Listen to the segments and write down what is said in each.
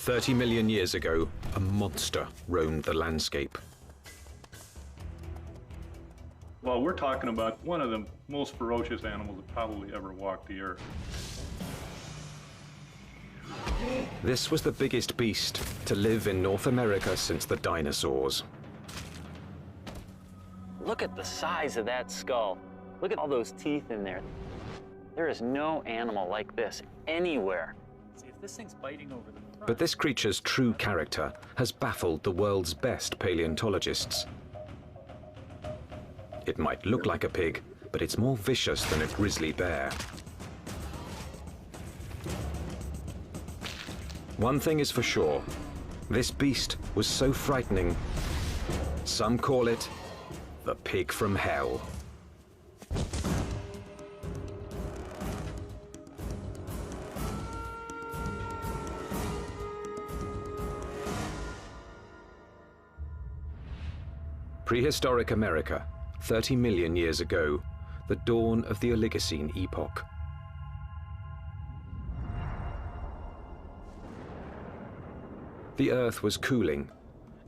30 million years ago, a monster roamed the landscape. Well, we're talking about one of the most ferocious animals that probably ever walked the earth. This was the biggest beast to live in North America since the dinosaurs. Look at the size of that skull. Look at all those teeth in there. There is no animal like this anywhere. See, if this thing's biting over the front... But this creature's true character has baffled the world's best paleontologists. It might look like a pig, but it's more vicious than a grizzly bear. One thing is for sure, this beast was so frightening, some call it the pig from hell. Prehistoric America, 30 million years ago, the dawn of the Oligocene epoch. The Earth was cooling,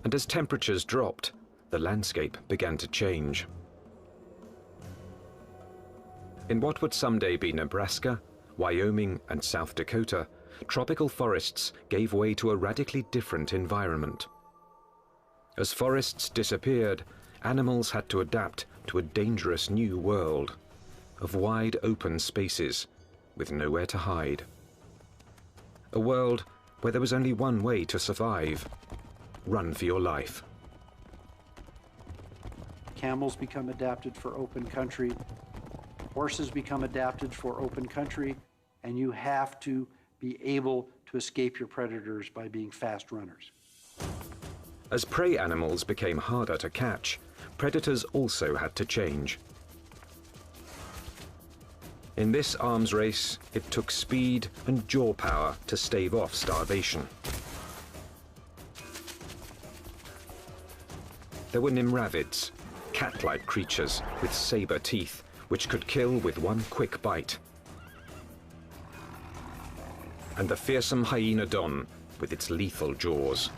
and as temperatures dropped, the landscape began to change. In what would someday be Nebraska, Wyoming, and South Dakota, tropical forests gave way to a radically different environment. As forests disappeared, animals had to adapt to a dangerous new world of wide open spaces with nowhere to hide. A world where there was only one way to survive: run for your life. Camels become adapted for open country, horses become adapted for open country, and you have to be able to escape your predators by being fast runners. As prey animals became harder to catch, predators also had to change. In this arms race, it took speed and jaw power to stave off starvation. There were nimravids, cat-like creatures with saber teeth, which could kill with one quick bite. And the fearsome hyenodon with its lethal jaws.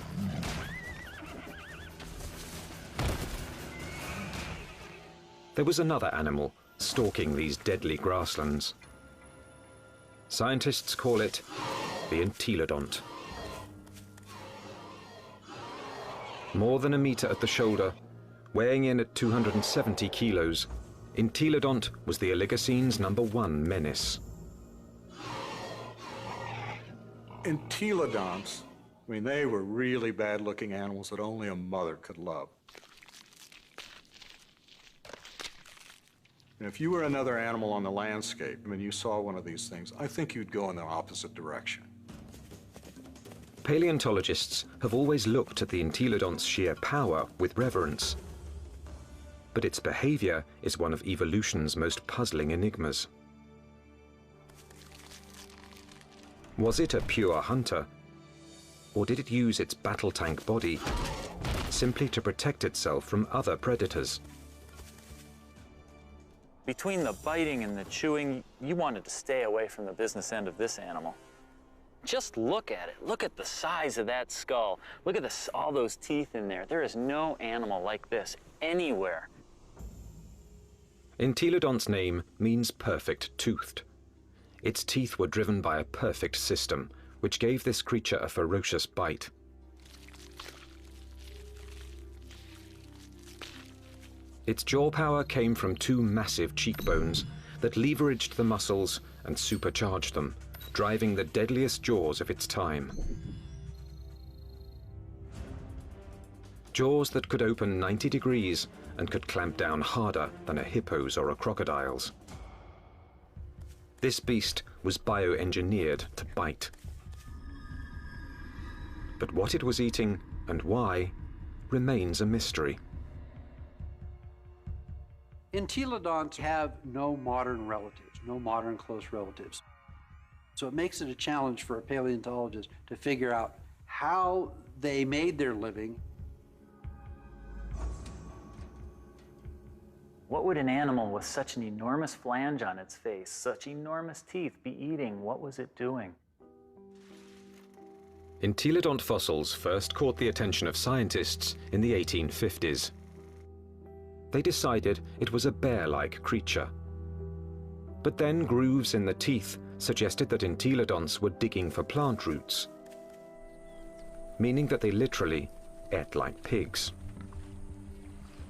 There was another animal stalking these deadly grasslands. Scientists call it the entelodont. More than a meter at the shoulder, weighing in at 270 kilos, entelodont was the Oligocene's #1 menace. Entelodonts, I mean, they were really bad-looking animals that only a mother could love. And if you were another animal on the landscape and you saw one of these things, I think you'd go in the opposite direction. Paleontologists have always looked at the entelodont's sheer power with reverence. But its behavior is one of evolution's most puzzling enigmas. Was it a pure hunter, or did it use its battle tank body simply to protect itself from other predators? Between the biting and the chewing, you wanted to stay away from the business end of this animal. Just look at it. Look at the size of that skull. Look at all those teeth in there. There is no animal like this anywhere. Entelodont's name means perfect-toothed. Its teeth were driven by a perfect system, which gave this creature a ferocious bite. Its jaw power came from two massive cheekbones that leveraged the muscles and supercharged them, driving the deadliest jaws of its time. Jaws that could open 90 degrees and could clamp down harder than a hippo's or a crocodile's. This beast was bioengineered to bite. But what it was eating and why remains a mystery. Entelodonts have no modern relatives, no modern close relatives. So it makes it a challenge for a paleontologist to figure out how they made their living. What would an animal with such an enormous flange on its face, such enormous teeth, be eating? What was it doing? Entelodont fossils first caught the attention of scientists in the 1850s. They decided it was a bear-like creature. But then grooves in the teeth suggested that entelodonts were digging for plant roots, meaning that they literally ate like pigs.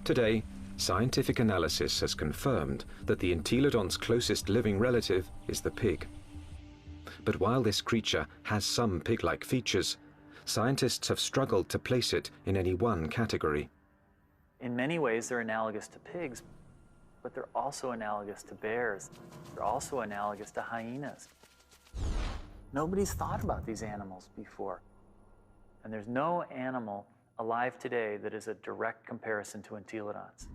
Today, scientific analysis has confirmed that the entelodont's closest living relative is the pig. But while this creature has some pig-like features, scientists have struggled to place it in any one category. In many ways, they're analogous to pigs, but they're also analogous to bears. They're also analogous to hyenas. Nobody's thought about these animals before. And there's no animal alive today that is a direct comparison to entelodonts.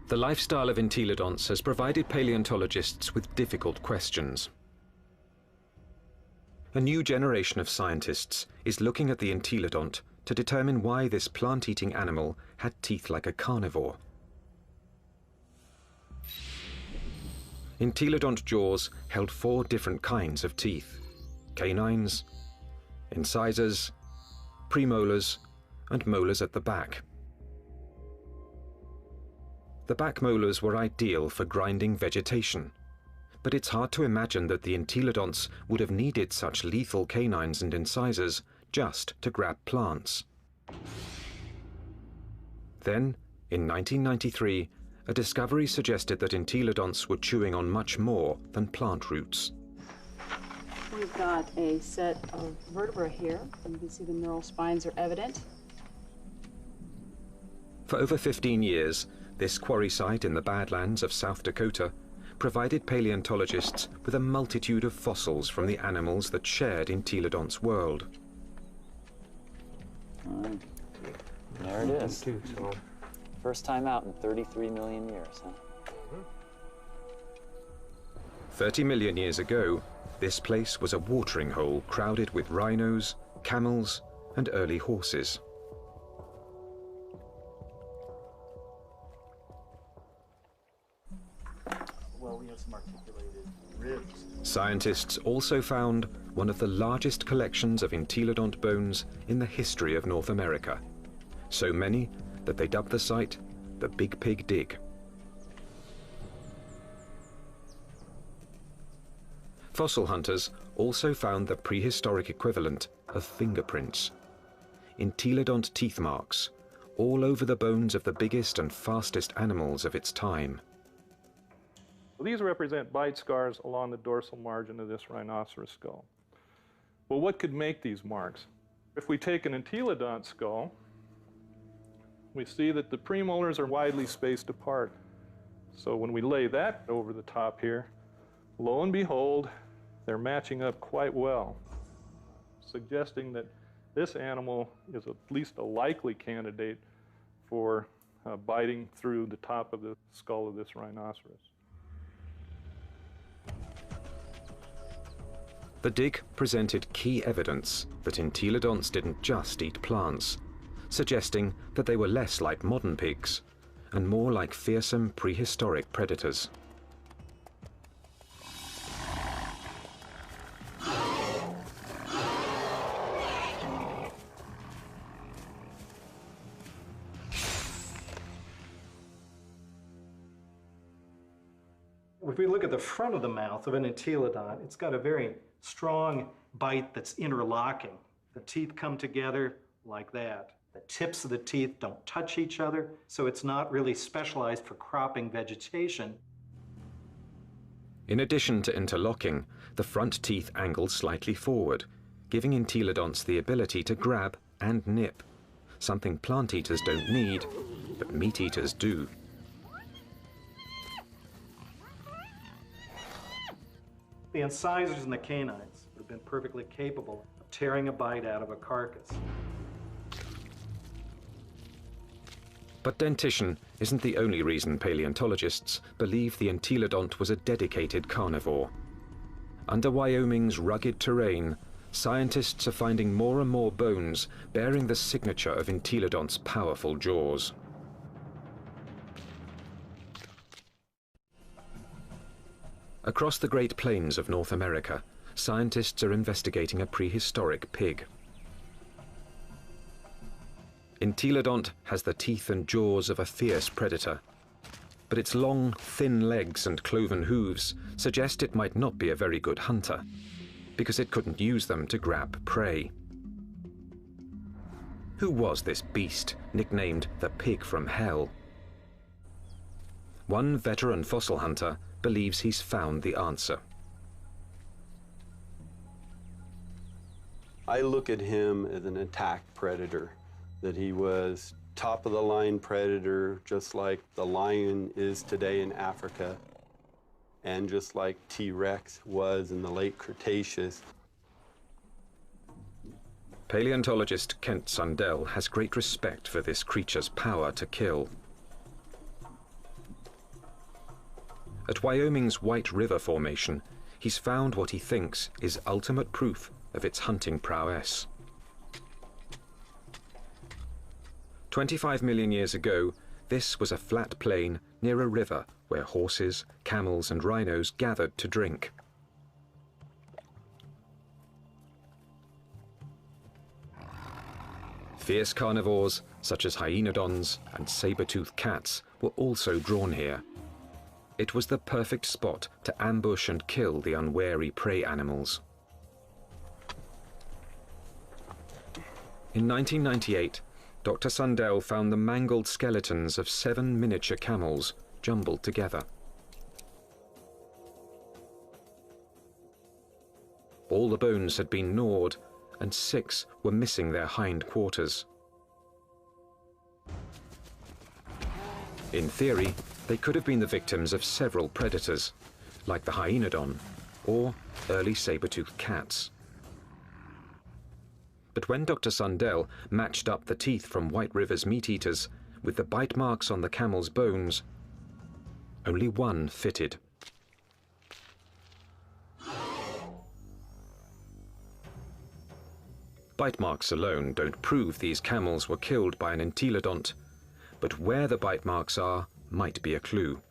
The lifestyle of entelodonts has provided paleontologists with difficult questions. A new generation of scientists is looking at the entelodont to determine why this plant-eating animal had teeth like a carnivore. Entelodont jaws held 4 different kinds of teeth: canines, incisors, premolars, and molars at the back. The back molars were ideal for grinding vegetation, but it's hard to imagine that the entelodonts would have needed such lethal canines and incisors just to grab plants. Then, in 1993, a discovery suggested that entelodonts were chewing on much more than plant roots. We've got a set of vertebrae here. You can see the neural spines are evident. For over 15 years, this quarry site in the Badlands of South Dakota provided paleontologists with a multitude of fossils from the animals that shared entelodonts' world. There it is. First time out in 33 million years, huh? 30 million years ago, this place was a watering hole crowded with rhinos, camels, and early horses. Well, we have some articulated ribs. Scientists also found one of the largest collections of entelodont bones in the history of North America. So many that they dubbed the site the Big Pig Dig. Fossil hunters also found the prehistoric equivalent of fingerprints. Entelodont teeth marks all over the bones of the biggest and fastest animals of its time. These represent bite scars along the dorsal margin of this rhinoceros skull. Well, what could make these marks? If we take an entelodont skull, we see that the premolars are widely spaced apart. So when we lay that over the top here, lo and behold, they're matching up quite well, suggesting that this animal is at least a likely candidate for biting through the top of the skull of this rhinoceros. The dig presented key evidence that entelodonts didn't just eat plants, suggesting that they were less like modern pigs and more like fearsome prehistoric predators. If we look at the front of the mouth of an entelodont, it's got a very strong bite that's interlocking. The teeth come together like that. The tips of the teeth don't touch each other, so it's not really specialized for cropping vegetation. In addition to interlocking, the front teeth angle slightly forward, giving entelodonts the ability to grab and nip, something plant eaters don't need, but meat eaters do. The incisors and the canines would have been perfectly capable of tearing a bite out of a carcass. But dentition isn't the only reason paleontologists believe the entelodont was a dedicated carnivore. Under Wyoming's rugged terrain, scientists are finding more and more bones bearing the signature of entelodont's powerful jaws. Across the Great Plains of North America, scientists are investigating a prehistoric pig. Entelodont has the teeth and jaws of a fierce predator, but its long, thin legs and cloven hooves suggest it might not be a very good hunter, because it couldn't use them to grab prey. Who was this beast, nicknamed the Pig from Hell? One veteran fossil hunter believes he's found the answer. I look at him as an attack predator, that he was top-of-the-line predator, just like the lion is today in Africa, and just like T-Rex was in the late Cretaceous. Paleontologist Kent Sundell has great respect for this creature's power to kill. At Wyoming's White River Formation, he's found what he thinks is ultimate proof of its hunting prowess. 25 million years ago, this was a flat plain near a river where horses, camels, and rhinos gathered to drink. Fierce carnivores, such as hyenodons and saber-toothed cats, were also drawn here. It was the perfect spot to ambush and kill the unwary prey animals. In 1998, Dr. Sundell found the mangled skeletons of 7 miniature camels jumbled together. All the bones had been gnawed, and 6 were missing their hind quarters. In theory, they could have been the victims of several predators, like the hyenodon or early saber-toothed cats. But when Dr. Sundell matched up the teeth from White River's meat-eaters with the bite marks on the camel's bones, only one fitted. Bite marks alone don't prove these camels were killed by an entelodont, but where the bite marks are might be a clue.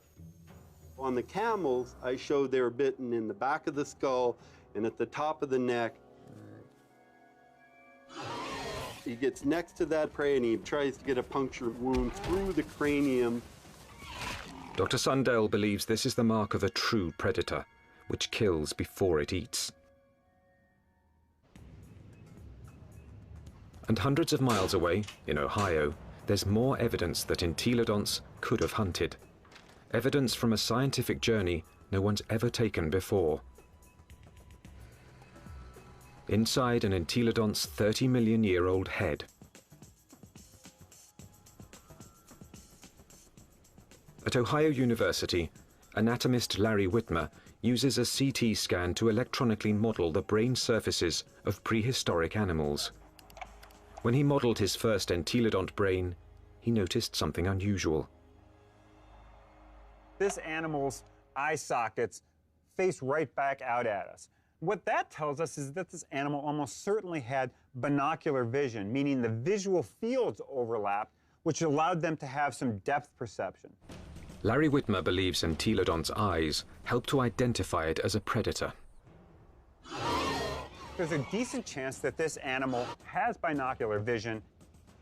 On the camels, I showed they were bitten in the back of the skull and at the top of the neck. He gets next to that prey and he tries to get a puncture wound through the cranium. Dr. Sundell believes this is the mark of a true predator, which kills before it eats. And hundreds of miles away, in Ohio, there's more evidence that entelodonts could have hunted. Evidence from a scientific journey no one's ever taken before. Inside an entelodont's 30-million-year-old head. At Ohio University, anatomist Larry Whitmer uses a CT scan to electronically model the brain surfaces of prehistoric animals. When he modeled his first entelodont brain, he noticed something unusual. This animal's eye sockets face right back out at us. What that tells us is that this animal almost certainly had binocular vision, meaning the visual fields overlapped, which allowed them to have some depth perception. Larry Whitmer believes entelodont's eyes help to identify it as a predator. There's a decent chance that this animal has binocular vision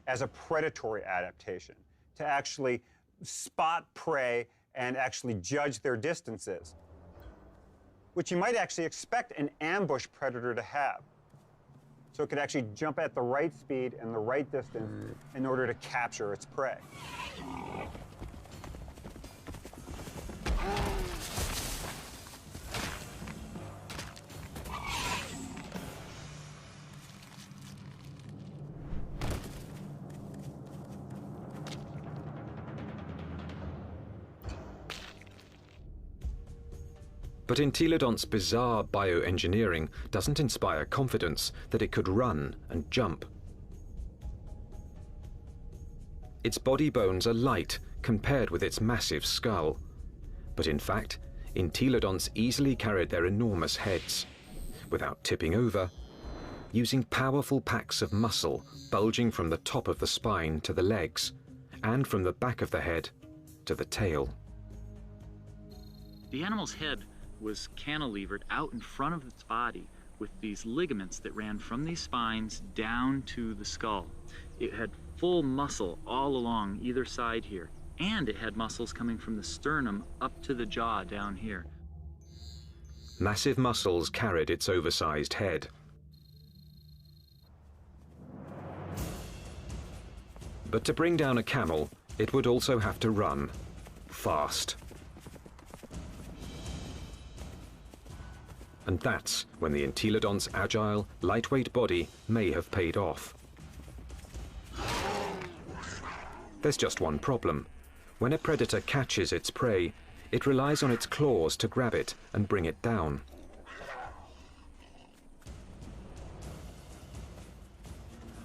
as a predatory adaptation, to actually spot prey and actually judge their distances, which you might actually expect an ambush predator to have. So it could actually jump at the right speed and the right distance in order to capture its prey. But entelodont's bizarre bioengineering doesn't inspire confidence that it could run and jump. Its body bones are light compared with its massive skull. But in fact, entelodonts easily carried their enormous heads, without tipping over, using powerful packs of muscle bulging from the top of the spine to the legs, and from the back of the head to the tail. The animal's head was cantilevered out in front of its body with these ligaments that ran from these spines down to the skull. It had full muscle all along either side here, and it had muscles coming from the sternum up to the jaw down here. Massive muscles carried its oversized head. But to bring down a camel, it would also have to run fast. And that's when the entelodont's agile, lightweight body may have paid off. There's just one problem. When a predator catches its prey, it relies on its claws to grab it and bring it down.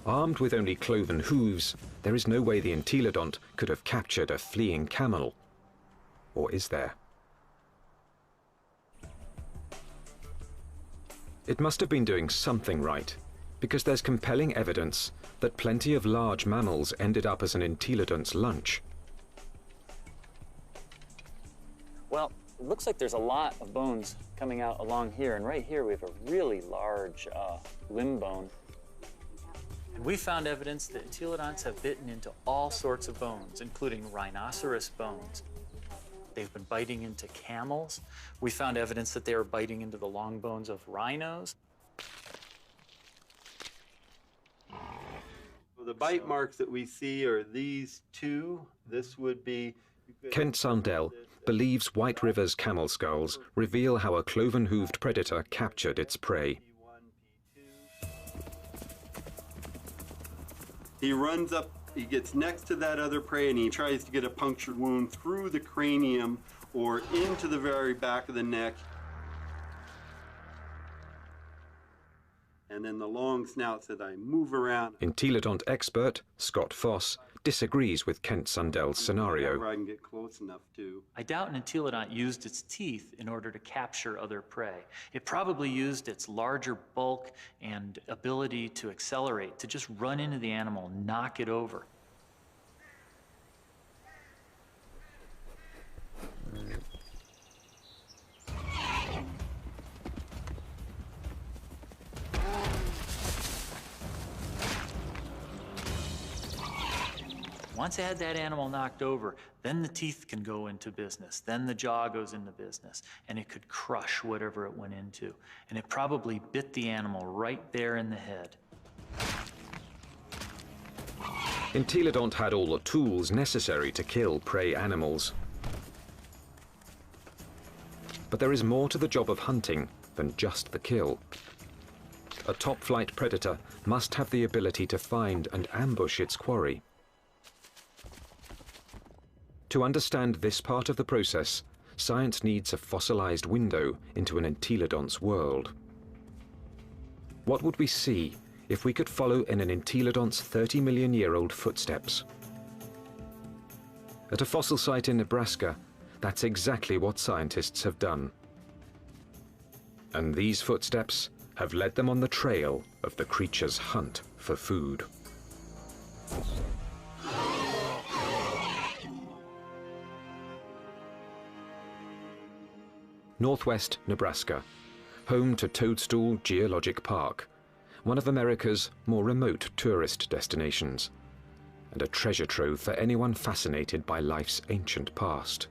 Armed with only cloven hooves, there is no way the entelodont could have captured a fleeing camel. Or is there? It must have been doing something right, because there's compelling evidence that plenty of large mammals ended up as an entelodont's lunch. Well, it looks like there's a lot of bones coming out along here, and right here we have a really large limb bone. And we found evidence that entelodonts have bitten into all sorts of bones, including rhinoceros bones. They've been biting into camels. We found evidence that they were biting into the long bones of rhinos. Well, the bite marks that we see are these two. This would be... Kent Sundell believes White River's camel skulls reveal how a cloven-hooved predator captured its prey. He runs up, he gets next to that other prey, and he tries to get a punctured wound through the cranium or into the very back of the neck. And then the long snouts that I move around. Entelodont expert Scott Foss disagrees with Kent Sundell's scenario. I can get close enough to. I doubt an entelodont used its teeth in order to capture other prey. It probably used its larger bulk and ability to accelerate to just run into the animal, knock it over. Once I had that animal knocked over, then the teeth can go into business, then the jaw goes into business, and it could crush whatever it went into. And it probably bit the animal right there in the head. Entelodont had all the tools necessary to kill prey animals. But there is more to the job of hunting than just the kill. A top-flight predator must have the ability to find and ambush its quarry. To understand this part of the process, science needs a fossilized window into an entelodont's world. What would we see if we could follow in an entelodont's 30-million-year-old footsteps? At a fossil site in Nebraska, that's exactly what scientists have done. And these footsteps have led them on the trail of the creature's hunt for food. Northwest Nebraska, home to Toadstool Geologic Park, one of America's more remote tourist destinations, and a treasure trove for anyone fascinated by life's ancient past.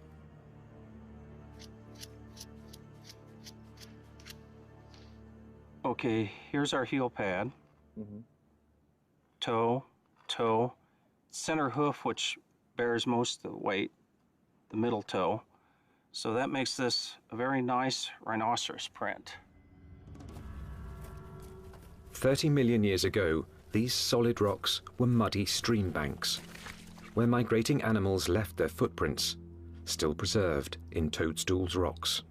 Okay, here's our heel pad. Toe, toe, center hoof, which bears most of the weight, the middle toe. So that makes this a very nice rhinoceros print. 30 million years ago, these solid rocks were muddy stream banks, where migrating animals left their footprints, still preserved in Toadstool's rocks.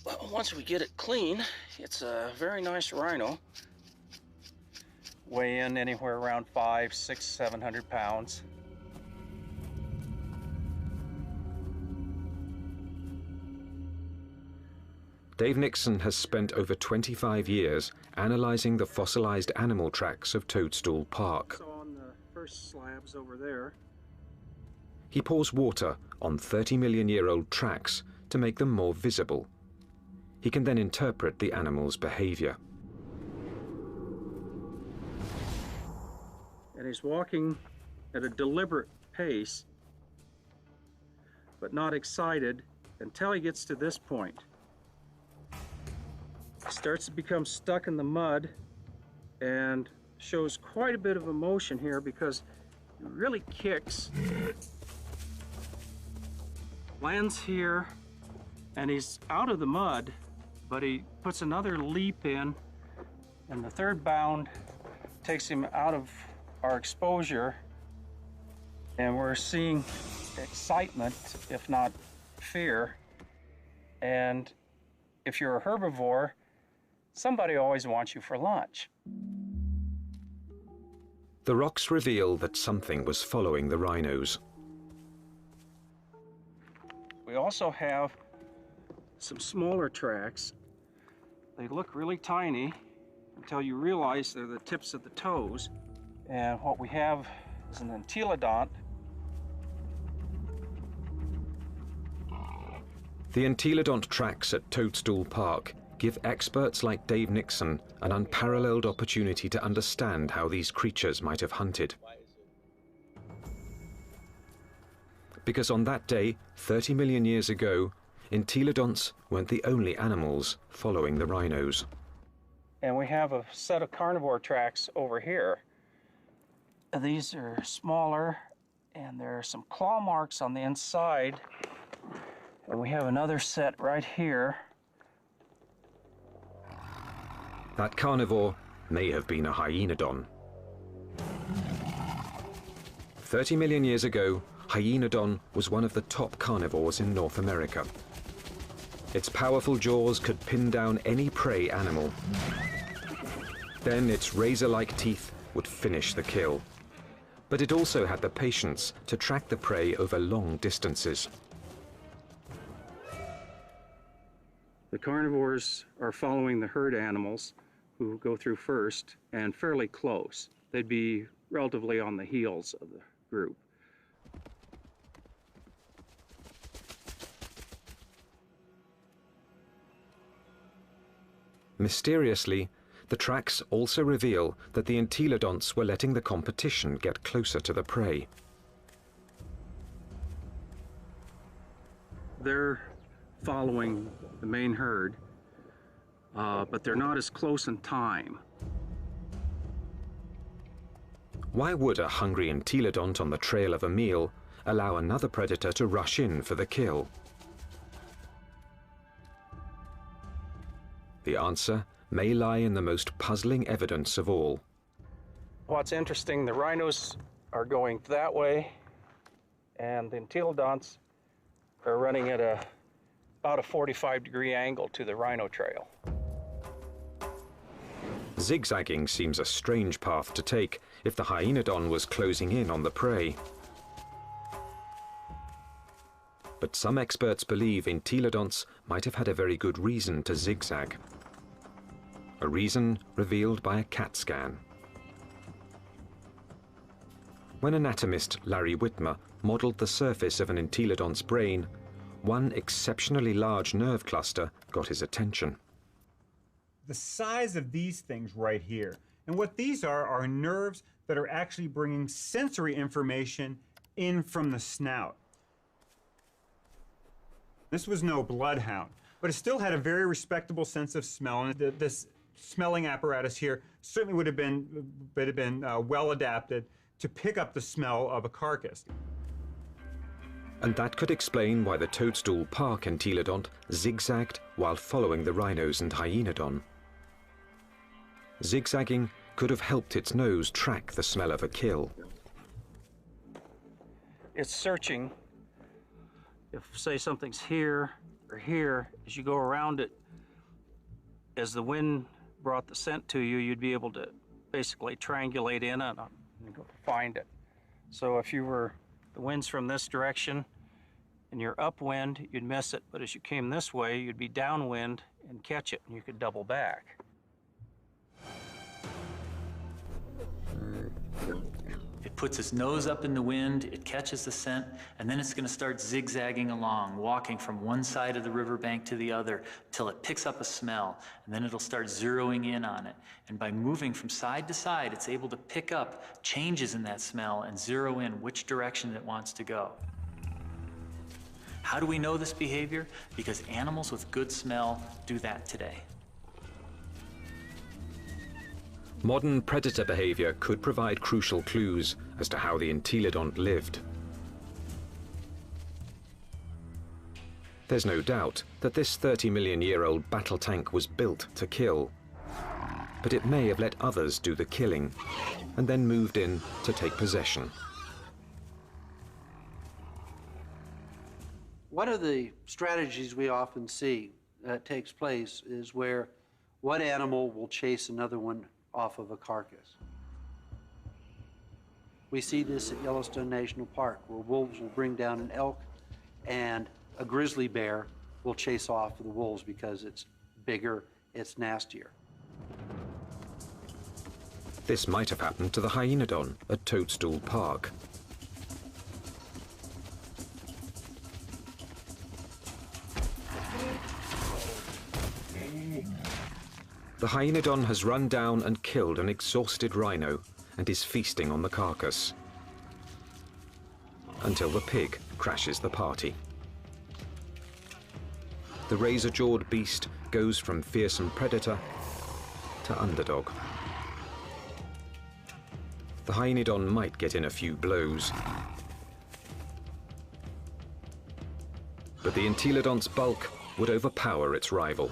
Well, once we get it clean, it's a very nice rhino. Weigh in anywhere around 500, 600, 700 pounds. Dave Nixon has spent over 25 years analyzing the fossilized animal tracks of Toadstool Park. So on the first slabs over there. He pours water on 30-million-year-old tracks to make them more visible. He can then interpret the animal's behavior. And he's walking at a deliberate pace, but not excited until he gets to this point. He starts to become stuck in the mud and shows quite a bit of emotion here because he really kicks, lands here, and he's out of the mud, but he puts another leap in, and the third bound takes him out of our exposure, and we're seeing excitement, if not fear. And if you're a herbivore, somebody always wants you for lunch. The rocks reveal that something was following the rhinos. We also have some smaller tracks. They look really tiny until you realize they're the tips of the toes. And what we have is an entelodont. The entelodont tracks at Toadstool Park give experts like Dave Nixon an unparalleled opportunity to understand how these creatures might have hunted. Because on that day, 30 million years ago, entelodonts weren't the only animals following the rhinos. And we have a set of carnivore tracks over here. These are smaller, and there are some claw marks on the inside. And we have another set right here. That carnivore may have been a hyenodon. 30 million years ago, hyenodon was one of the top carnivores in North America. Its powerful jaws could pin down any prey animal. Then its razor-like teeth would finish the kill. But it also had the patience to track the prey over long distances. The carnivores are following the herd animals who go through first and fairly close. They'd be relatively on the heels of the group. Mysteriously, the tracks also reveal that the entelodonts were letting the competition get closer to the prey. They're following the main herd, but they're not as close in time. Why would a hungry entelodont on the trail of a meal allow another predator to rush in for the kill? The answer may lie in the most puzzling evidence of all. What's interesting, the rhinos are going that way, and the entelodonts are running at about a 45-degree angle to the rhino trail. Zigzagging seems a strange path to take if the hyenodon was closing in on the prey. But some experts believe entelodonts might have had a very good reason to zigzag. A reason revealed by a CAT scan. When anatomist Larry Whitmer modeled the surface of an entelodont's brain, one exceptionally large nerve cluster got his attention. The size of these things right here, and what these are nerves that are actually bringing sensory information in from the snout. This was no bloodhound, but it still had a very respectable sense of smell, and this smelling apparatus here certainly would have been well adapted to pick up the smell of a carcass. And that could explain why the Toadstool Park entelodont zigzagged while following the rhinos and hyenodon. Zigzagging could have helped its nose track the smell of a kill. It's searching. If, say, something's here or here, as you go around it, as the wind brought the scent to you, you'd be able to basically triangulate in and find it. So if the wind's from this direction and you're upwind, you'd miss it, but as you came this way, you'd be downwind and catch it, and you could double back. It puts its nose up in the wind, it catches the scent, and then it's going to start zigzagging along, walking from one side of the riverbank to the other until it picks up a smell, and then it'll start zeroing in on it. And by moving from side to side, it's able to pick up changes in that smell and zero in which direction it wants to go. How do we know this behavior? Because animals with good smell do that today. Modern predator behavior could provide crucial clues as to how the entelodont lived. There's no doubt that this 30-million-year-old battle tank was built to kill, but it may have let others do the killing and then moved in to take possession. One of the strategies we often see that takes place is where one animal will chase another one off of a carcass. We see this at Yellowstone National Park, where wolves will bring down an elk and a grizzly bear will chase off the wolves because it's bigger, it's nastier. This might have happened to the hyenodon at Toadstool Park. The hyenodon has run down and killed an exhausted rhino and is feasting on the carcass until the pig crashes the party. The razor-jawed beast goes from fearsome predator to underdog. The hyenodon might get in a few blows, but the entelodont's bulk would overpower its rival.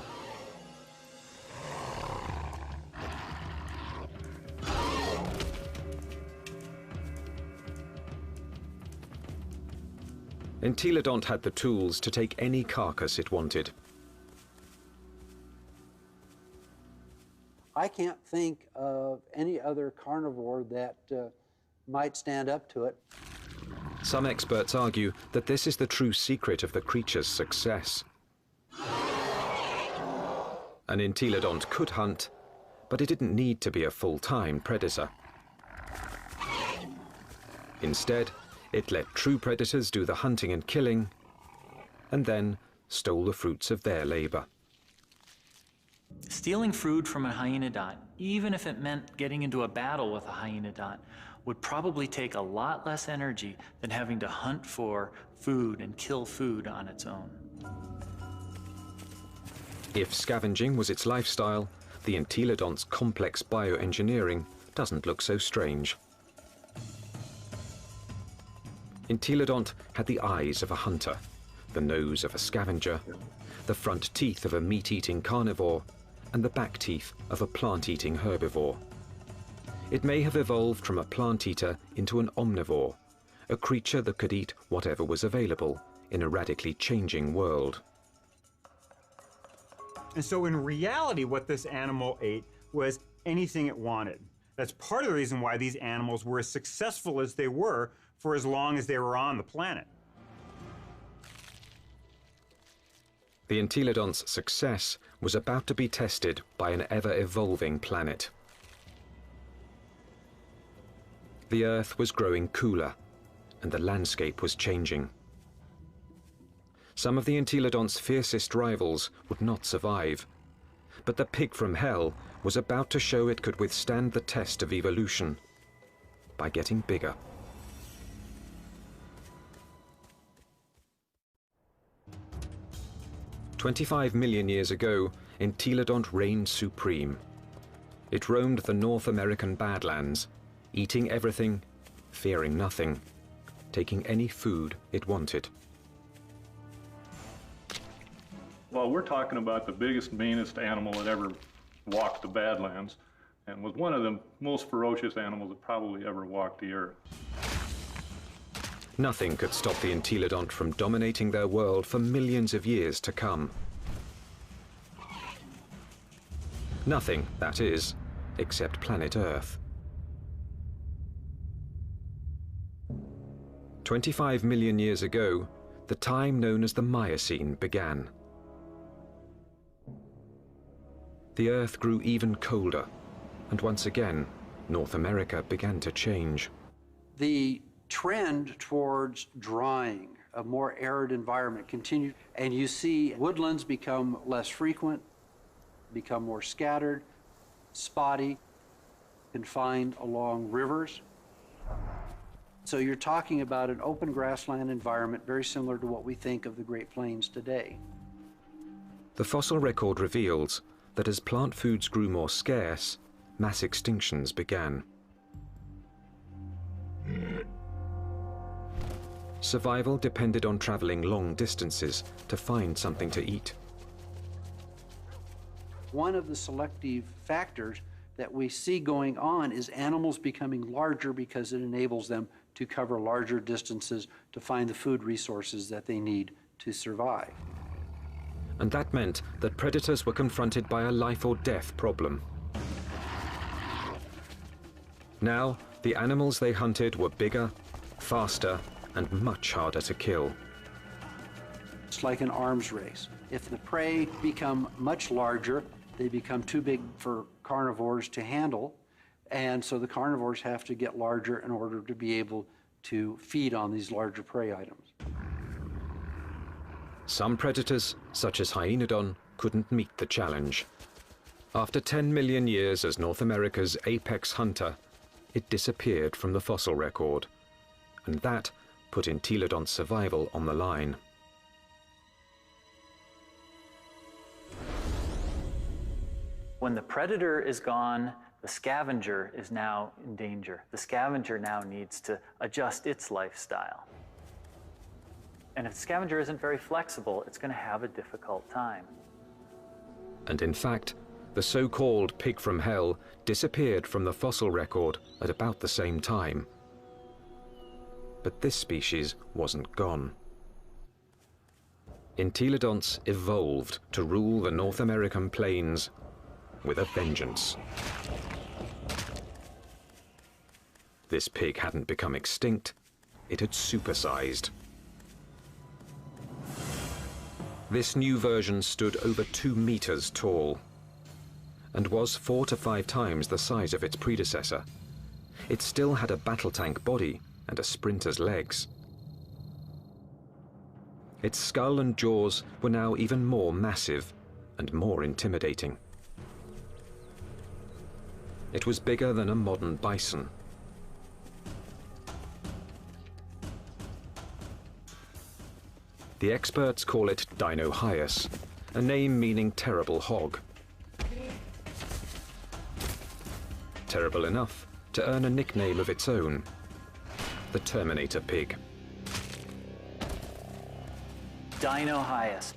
Entelodont had the tools to take any carcass it wanted. I can't think of any other carnivore that might stand up to it. Some experts argue that this is the true secret of the creature's success. An entelodont could hunt, but it didn't need to be a full-time predator. Instead, it let true predators do the hunting and killing, and then stole the fruits of their labor. Stealing food from a hyenodont, even if it meant getting into a battle with a hyenodont, would probably take a lot less energy than having to hunt for food and kill food on its own. If scavenging was its lifestyle, the entelodont's complex bioengineering doesn't look so strange. Entelodont had the eyes of a hunter, the nose of a scavenger, the front teeth of a meat-eating carnivore, and the back teeth of a plant-eating herbivore. It may have evolved from a plant-eater into an omnivore, a creature that could eat whatever was available in a radically changing world. And so in reality, what this animal ate was anything it wanted. That's part of the reason why these animals were as successful as they were for as long as they were on the planet. The entelodont's success was about to be tested by an ever-evolving planet. The Earth was growing cooler, and the landscape was changing. Some of the entelodont's fiercest rivals would not survive, but the pig from hell was about to show it could withstand the test of evolution by getting bigger. "25 million years ago, entelodont reigned supreme. It roamed the North American Badlands, eating everything, fearing nothing, taking any food it wanted." Well, we're talking about the biggest, meanest animal that ever walked the Badlands, and was one of the most ferocious animals that probably ever walked the earth. Nothing could stop the entelodont from dominating their world for millions of years to come. Nothing, that is, except planet Earth. 25 million years ago, the time known as the Miocene began. The Earth grew even colder, and once again, North America began to change. The trend towards drying, a more arid environment continued, and you see woodlands become less frequent, become more scattered, spotty, confined along rivers. So you're talking about an open grassland environment very similar to what we think of the Great Plains today. The fossil record reveals that as plant foods grew more scarce, mass extinctions began. Survival depended on traveling long distances to find something to eat. One of the selective factors that we see going on is animals becoming larger because it enables them to cover larger distances to find the food resources that they need to survive. And that meant that predators were confronted by a life or death problem. Now, the animals they hunted were bigger, faster, and much harder to kill. It's like an arms race. If the prey become much larger, they become too big for carnivores to handle, and so the carnivores have to get larger in order to be able to feed on these larger prey items. Some predators, such as Hyaenodon, couldn't meet the challenge. After 10 million years as North America's apex hunter, it disappeared from the fossil record, and that put Entelodon's survival on the line. When the predator is gone, the scavenger is now in danger. The scavenger now needs to adjust its lifestyle. And if the scavenger isn't very flexible, it's going to have a difficult time. And in fact, the so-called pig from hell disappeared from the fossil record at about the same time. But this species wasn't gone. Entelodonts evolved to rule the North American plains with a vengeance. This pig hadn't become extinct, it had supersized. This new version stood over 2 meters tall and was 4 to 5 times the size of its predecessor. It still had a battle tank body and a sprinter's legs. Its skull and jaws were now even more massive and more intimidating. It was bigger than a modern bison. The experts call it Dinohyus, a name meaning terrible hog. Terrible enough to earn a nickname of its own, the Terminator pig. Dinohyus.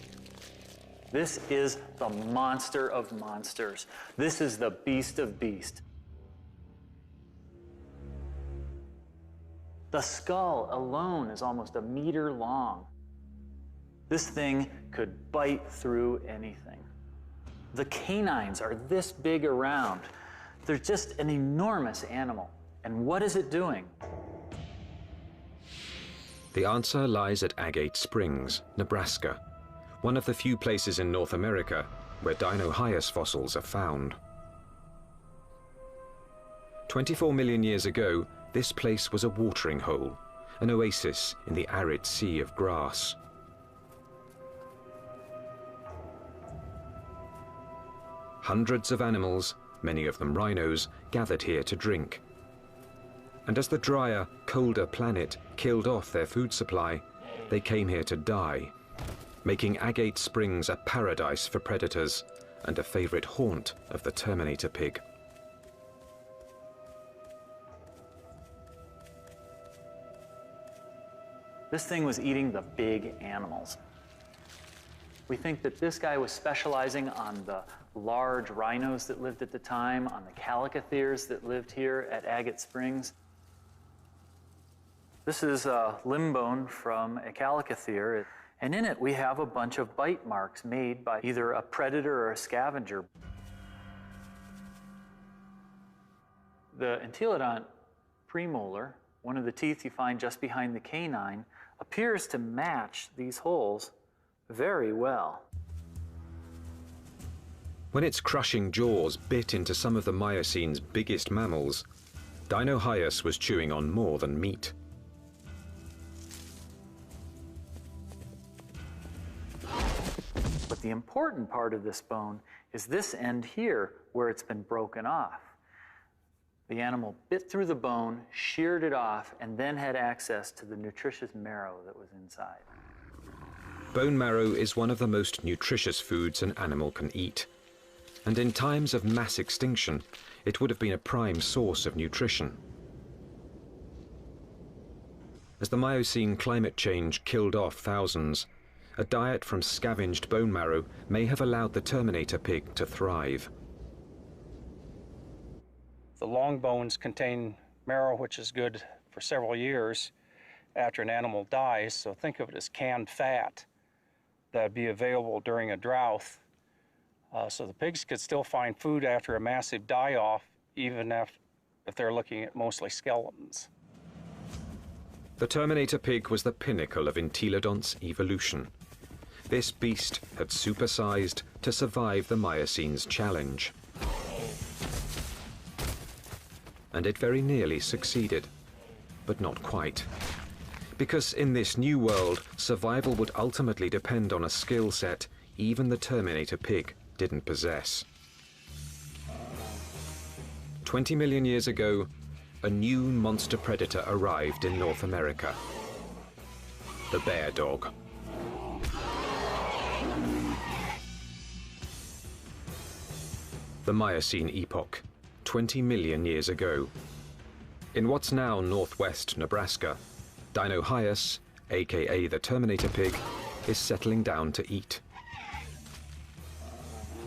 This is the monster of monsters. This is the beast of beasts. The skull alone is almost 1 meter long. This thing could bite through anything. The canines are this big around. They're just an enormous animal. And what is it doing? The answer lies at Agate Springs, Nebraska, one of the few places in North America where Dinohyus fossils are found. 24 million years ago, this place was a watering hole, an oasis in the arid sea of grass. Hundreds of animals, many of them rhinos, gathered here to drink. And as the drier, colder planet killed off their food supply, they came here to die, making Agate Springs a paradise for predators and a favorite haunt of the Terminator pig. This thing was eating the big animals. We think that this guy was specializing on the large rhinos that lived at the time, on the calicotheres that lived here at Agate Springs. This is a limb bone from a calicothere, and in it we have a bunch of bite marks made by either a predator or a scavenger. The Entelodont premolar, one of the teeth you find just behind the canine, appears to match these holes very well. When its crushing jaws bit into some of the Miocine's biggest mammals, Dinohyus was chewing on more than meat. But the important part of this bone is this end here, where it's been broken off. The animal bit through the bone, sheared it off, and then had access to the nutritious marrow that was inside. Bone marrow is one of the most nutritious foods an animal can eat. And in times of mass extinction, it would have been a prime source of nutrition. As the Miocene climate change killed off thousands, a diet from scavenged bone marrow may have allowed the Terminator pig to thrive. The long bones contain marrow, which is good for several years after an animal dies, so think of it as canned fat that would be available during a drought. So the pigs could still find food after a massive die-off, even if they're looking at mostly skeletons. The Terminator pig was the pinnacle of entelodont's evolution. This beast had supersized to survive the Miocene's challenge. And it very nearly succeeded, but not quite. Because in this new world, survival would ultimately depend on a skill set even the Terminator pig didn't possess. 20 million years ago, a new monster predator arrived in North America. The bear dog. The Miocene epoch, 20 million years ago. In what's now northwest Nebraska, Dinohyus, aka the Terminator pig, is settling down to eat.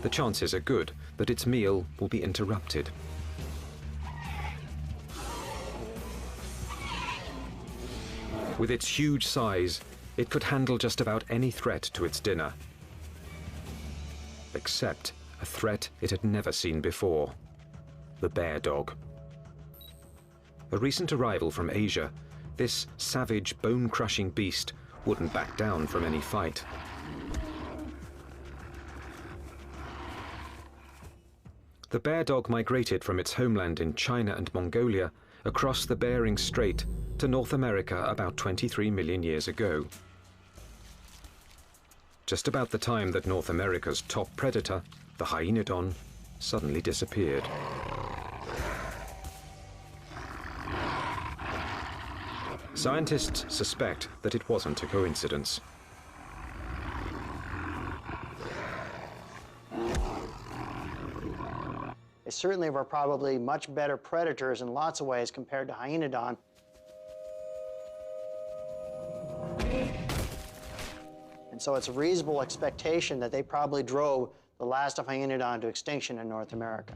The chances are good that its meal will be interrupted. With its huge size, it could handle just about any threat to its dinner. Except a threat it had never seen before: the bear dog. A recent arrival from Asia, this savage, bone-crushing beast wouldn't back down from any fight. The bear dog migrated from its homeland in China and Mongolia across the Bering Strait to North America about 23 million years ago. Just about the time that North America's top predator, the hyenodon, suddenly disappeared. Scientists suspect that it wasn't a coincidence. They certainly were probably much better predators in lots of ways compared to hyenodon. And so it's a reasonable expectation that they probably drove the last of hyenodon to extinction in North America.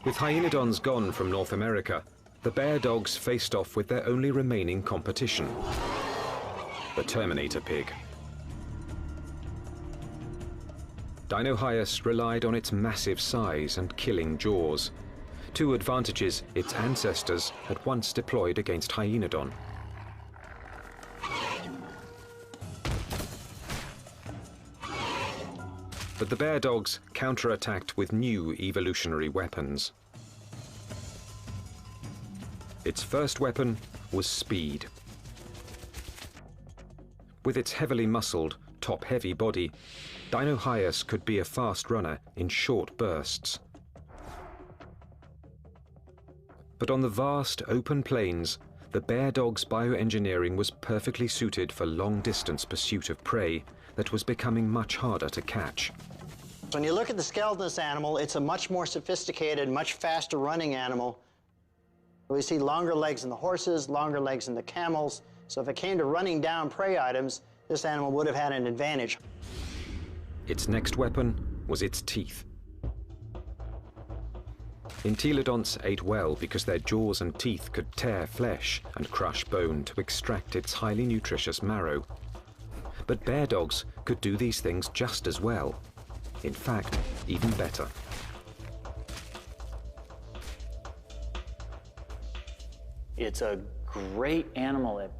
With hyenodons gone from North America, the bear dogs faced off with their only remaining competition, the Terminator pig. Dinohyus relied on its massive size and killing jaws, two advantages its ancestors had once deployed against hyenodon. But the bear dogs counterattacked with new evolutionary weapons. Its first weapon was speed. With its heavily muscled, top-heavy body, Dinohyus could be a fast runner in short bursts. But on the vast, open plains, the bear dog's bioengineering was perfectly suited for long-distance pursuit of prey that was becoming much harder to catch. When you look at the skeleton of this animal, it's a much more sophisticated, much faster running animal. We see longer legs in the horses, longer legs in the camels. So if it came to running down prey items, this animal would have had an advantage. Its next weapon was its teeth. Entelodonts ate well because their jaws and teeth could tear flesh and crush bone to extract its highly nutritious marrow. But bear dogs could do these things just as well. In fact, even better. It's a great animal at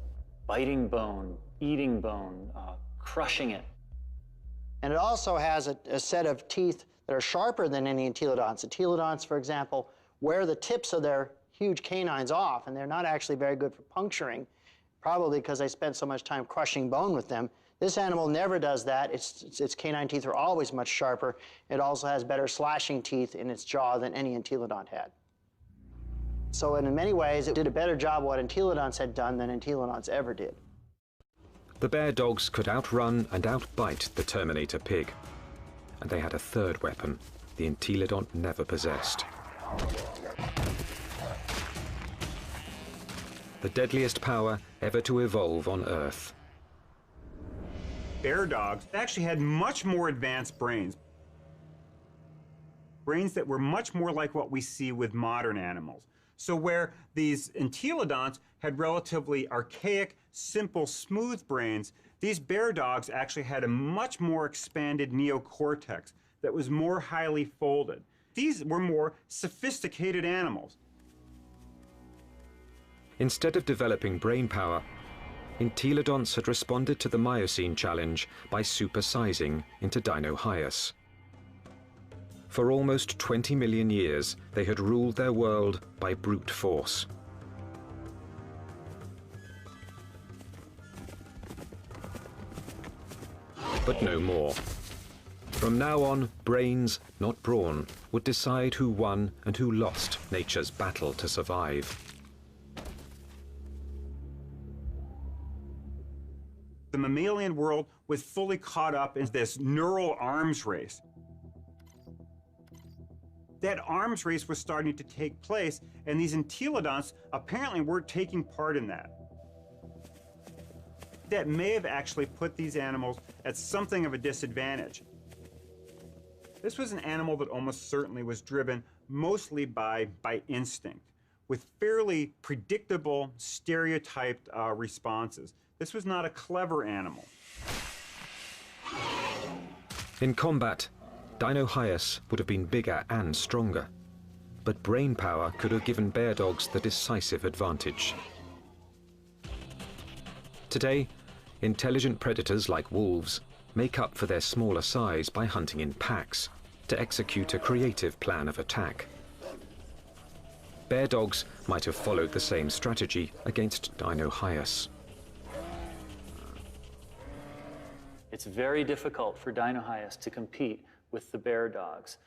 biting bone, eating bone, crushing it. And it also has a set of teeth that are sharper than any entelodonts. Entelodonts, for example, wear the tips of their huge canines off, and they're not actually very good for puncturing, probably because they spent so much time crushing bone with them. This animal never does that. Its canine teeth are always much sharper. It also has better slashing teeth in its jaw than any entelodont had. So in many ways, it did a better job of what entelodonts had done than entelodonts ever did. The bear dogs could outrun and outbite the Terminator pig. And they had a third weapon the entelodont never possessed. The deadliest power ever to evolve on Earth. Bear dogs actually had much more advanced brains. Brains that were much more like what we see with modern animals. So where these entelodonts had relatively archaic, simple, smooth brains, these bear dogs actually had a much more expanded neocortex that was more highly folded. These were more sophisticated animals. Instead of developing brain power, entelodonts had responded to the Miocene challenge by supersizing into Dinohyus. For almost 20 million years, they had ruled their world by brute force. But no more. From now on, brains, not brawn, would decide who won and who lost nature's battle to survive. The mammalian world was fully caught up in this neural arms race. That arms race was starting to take place, and these entelodonts apparently weren't taking part in that. That may have actually put these animals at something of a disadvantage. This was an animal that almost certainly was driven mostly by instinct, with fairly predictable, stereotyped responses. This was not a clever animal. In combat, Dinohyus would have been bigger and stronger, but brain power could have given bear dogs the decisive advantage. Today, intelligent predators like wolves make up for their smaller size by hunting in packs to execute a creative plan of attack. Bear dogs might have followed the same strategy against Dinohyus. It's very difficult for Dinohyus to compete with the bear dogs.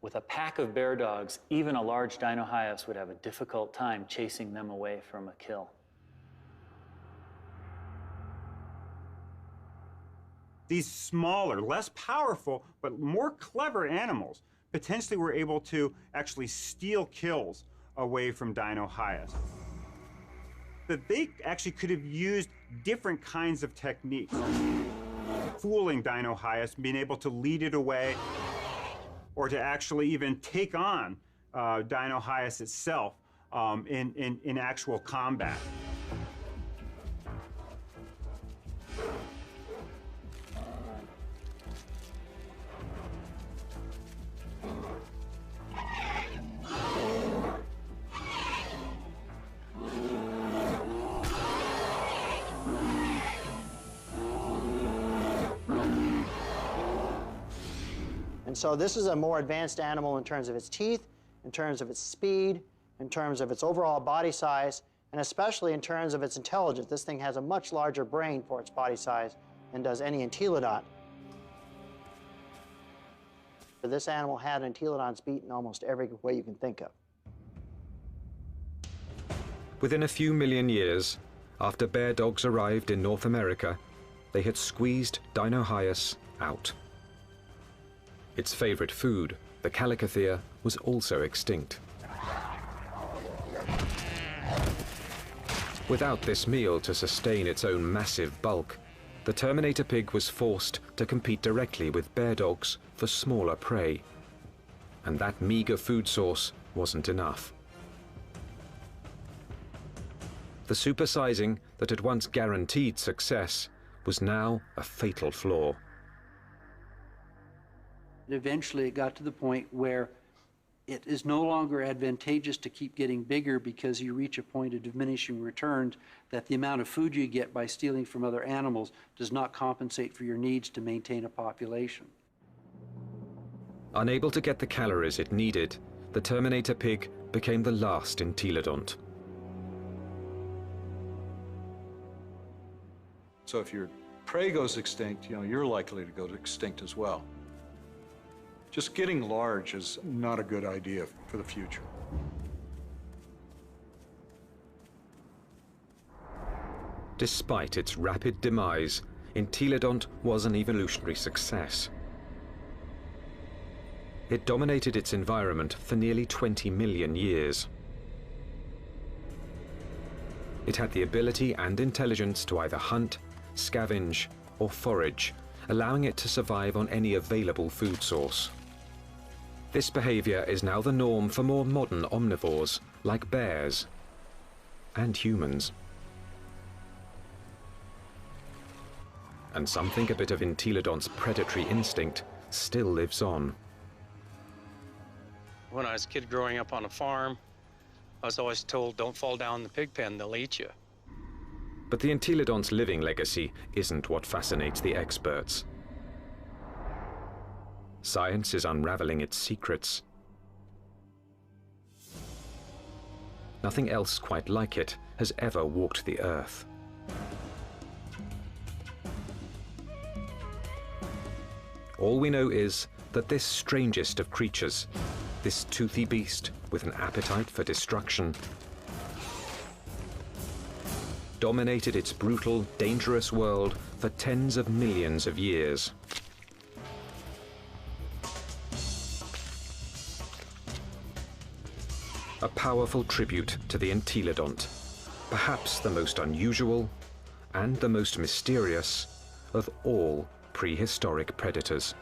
With a pack of bear dogs, even a large Dinohyus would have a difficult time chasing them away from a kill. These smaller, less powerful, but more clever animals potentially were able to actually steal kills away from Dinohyus. That they actually could have used different kinds of techniques. Fooling Dinohyus, being able to lead it away, or to actually even take on Dinohyus itself in actual combat. So this is a more advanced animal in terms of its teeth, in terms of its speed, in terms of its overall body size, and especially in terms of its intelligence. This thing has a much larger brain for its body size than does any entelodont. This animal had entelodonts beat in almost every way you can think of. Within a few million years, after bear dogs arrived in North America, they had squeezed Dinohyus out. Its favorite food, the calicothea, was also extinct. Without this meal to sustain its own massive bulk, the Terminator pig was forced to compete directly with bear dogs for smaller prey. And that meager food source wasn't enough. The supersizing that had once guaranteed success was now a fatal flaw. Eventually, it got to the point where it is no longer advantageous to keep getting bigger because you reach a point of diminishing returns, that the amount of food you get by stealing from other animals does not compensate for your needs to maintain a population. Unable to get the calories it needed, the Terminator pig became the last entelodont. So if your prey goes extinct, you're likely to go extinct as well. Just getting large is not a good idea for the future. Despite its rapid demise, entelodont was an evolutionary success. It dominated its environment for nearly 20 million years. It had the ability and intelligence to either hunt, scavenge, or forage, allowing it to survive on any available food source. This behavior is now the norm for more modern omnivores, like bears and humans. And some think a bit of entelodont's predatory instinct still lives on. When I was a kid growing up on a farm, I was always told, don't fall down the pig pen, they'll eat you. But the entelodont's living legacy isn't what fascinates the experts. Science is unraveling its secrets. Nothing else quite like it has ever walked the earth. All we know is that this strangest of creatures, this toothy beast with an appetite for destruction, dominated its brutal, dangerous world for tens of millions of years. A powerful tribute to the entelodont, perhaps the most unusual and the most mysterious of all prehistoric predators.